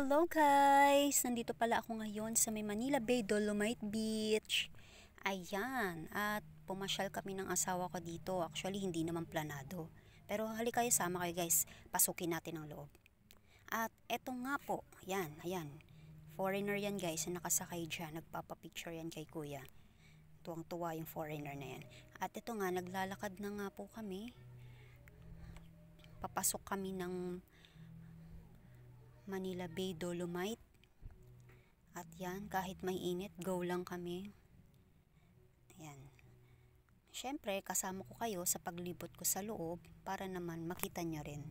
Hello guys! Nandito pala ako ngayon sa may Manila Bay Dolomite Beach. Ayan, at pumasyal kami ng asawa ko dito. Actually, hindi naman planado. Pero halika kayo, sama kayo guys. Pasukin natin ang loob. At eto nga po, ayan. Foreigner yan guys, na nakasakay dyan. Nagpapapicture yan kay kuya. Tuwang-tuwa yung foreigner na yan. At ito nga, naglalakad na nga po kami. Papasok kami ng Manila Bay Dolomite. At yan, kahit may init, go lang kami. Ayan. Siyempre, kasama ko kayo sa paglibot ko sa loob para naman makita nyo rin.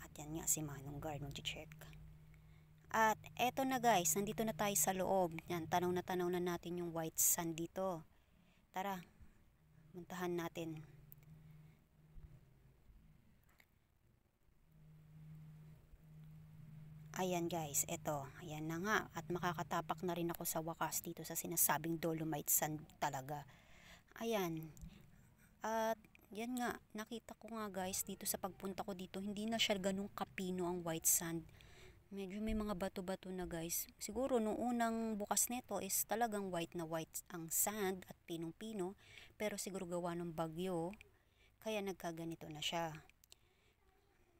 At yan nga si Manong Guard mag-check. At eto na guys, nandito na tayo sa loob. Yan, tanaw na natin yung white sand dito. Tara, muntahan natin. Ayan guys, eto. Ayan na nga. At makakatapak na rin ako sa wakas dito sa sinasabing Dolomite Sand talaga. Ayan. At yan nga, nakita ko nga guys dito sa pagpunta ko dito, hindi na siya ganung kapino ang white sand. Medyo may mga bato-bato na guys. Siguro nung unang bukas nito is talagang white na white ang sand at pinong-pino. Pero siguro gawa ng bagyo, kaya nagkaganito na siya.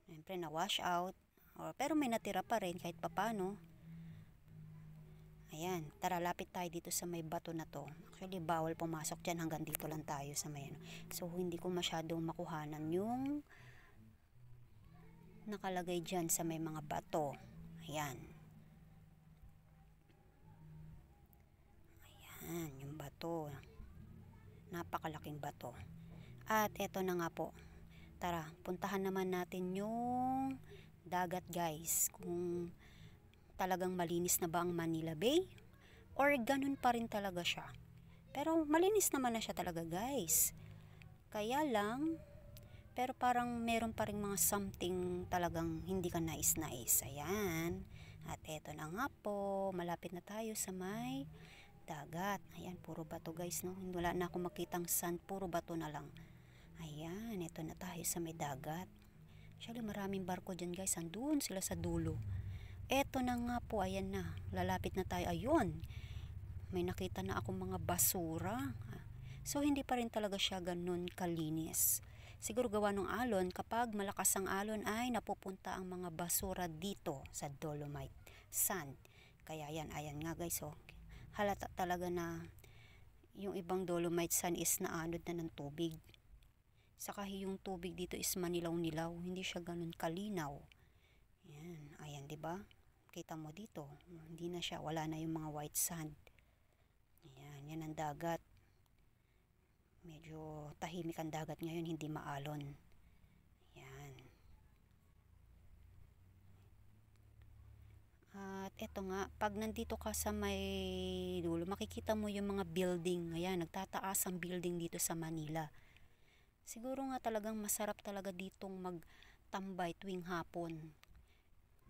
Siyempre na wash out. Pero may natira pa rin kahit papano. Ayan, tara lapit tayo dito sa may bato na to. Actually bawal pumasok dyan, hanggang dito lang tayo sa may ano. So hindi ko masyadong makuhanan yung nakalagay dyan sa may mga bato. Ayan. Ayan, yung bato. Napakalaking bato. At eto na nga po. Tara, puntahan naman natin yung dagat guys. Kung talagang malinis na ba ang Manila Bay or ganun pa rin talaga siya. Pero malinis naman na siya talaga guys. Kaya lang, pero parang meron pa rin mga something talagang hindi ka nais-nais. Ayan. At eto na nga po, malapit na tayo sa may dagat. Ayan, puro bato guys, no? Wala na akong makitang sand, puro bato na lang. Ayan, eto na tayo sa may dagat. Actually, maraming barko dyan guys. Andun sila sa dulo. Eto na nga po, ayan na. Lalapit na tayo. Ayun. May nakita na akong mga basura. So, hindi pa rin talaga siya ganun kalinis. Siguro gawa ng alon, kapag malakas ang alon ay napupunta ang mga basura dito sa Dolomite Sand. Kaya ayan nga guys. Oh. Halata talaga na yung ibang Dolomite Sand is naanod na ng tubig. Saka yung tubig dito is manilaw-nilaw, hindi siya ganun kalinaw. Ayan, 'di ba? Kita mo dito, hindi na siya, wala na yung mga white sand. Ayan, yan ang dagat. Medyo tahimik ang dagat ngayon, hindi maalon. Ayan. At eto nga, pag nandito ka sa may dulo, makikita mo yung mga building. Ayan, nagtataas ang building dito sa Manila. Siguro nga talagang masarap talaga ditong magtambay tuwing hapon.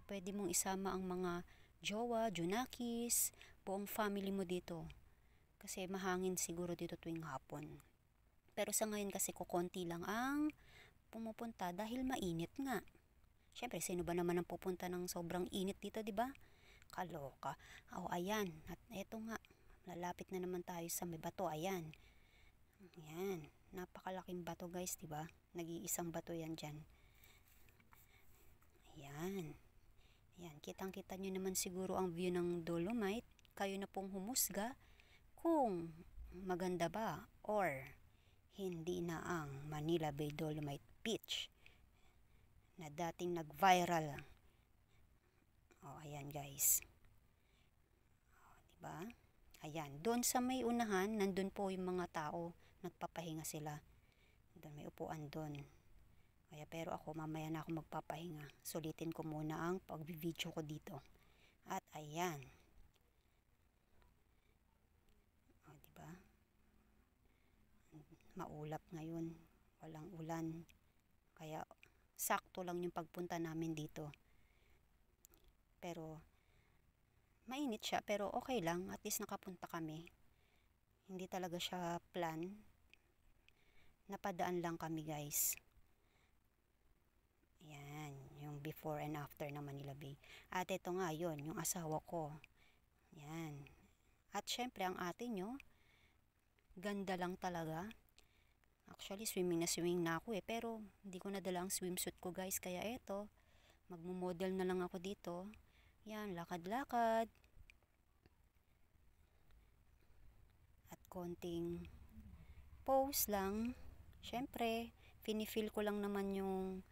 Pwede mong isama ang mga jowa, junakis, buong family mo dito. Kasi mahangin siguro dito tuwing hapon. Pero sa ngayon kasi kukonti lang ang pumupunta dahil mainit nga. Siyempre, sino ba naman ang pupunta ng sobrang init dito, di ba? Kaloka. Ayan. At eto nga, lalapit na naman tayo sa may bato. Ayan. Ayan. Napakalaking bato guys, 'di ba? Nag-iisang bato 'yan diyan. Ayan. Ayan, kitang-kita niyo naman siguro ang view ng Dolomite. Kayo na pong humusga kung maganda ba or hindi na ang Manila Bay Dolomite Beach na dating nag-viral. Ayan guys. 'Di ba? Ayan, doon sa may unahan, nandun po yung mga tao, nagpapahinga sila. Doon may upuan doon. Kaya pero ako mamaya na ako magpapahinga. Sulitin ko muna ang pag-video ko dito. At ayan. Diba? Maulap ngayon. Walang ulan. Kaya sakto lang yung pagpunta namin dito. Pero mainit siya, pero okay lang. At least nakapunta kami. Hindi talaga siya plan. Napadaan lang kami guys. Ayan, yung before and after naman nila babe. At ito nga yun, yung asawa ko. Ayan. At syempre ang ate nyo, ganda lang talaga. Actually, swimming na ako pero hindi ko nadala ang swimsuit ko guys. Kaya eto, magmo-model na lang ako dito. Yan, lakad-lakad. At konting pose lang. Syempre, pinifeel ko lang naman yung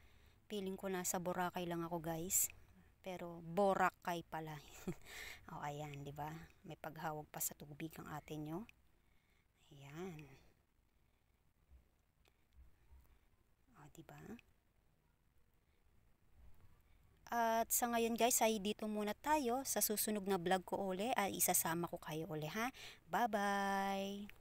feeling ko nasa Boracay lang ako guys. Pero Boracay pala. O ayan, 'di ba? May paghawag pa sa tubig ang ate nyo. Ayan. O, 'di ba? At sa ngayon guys ay dito muna tayo. Sa susunod na vlog ko uli ay isasama ko kayo uli ha. Bye bye!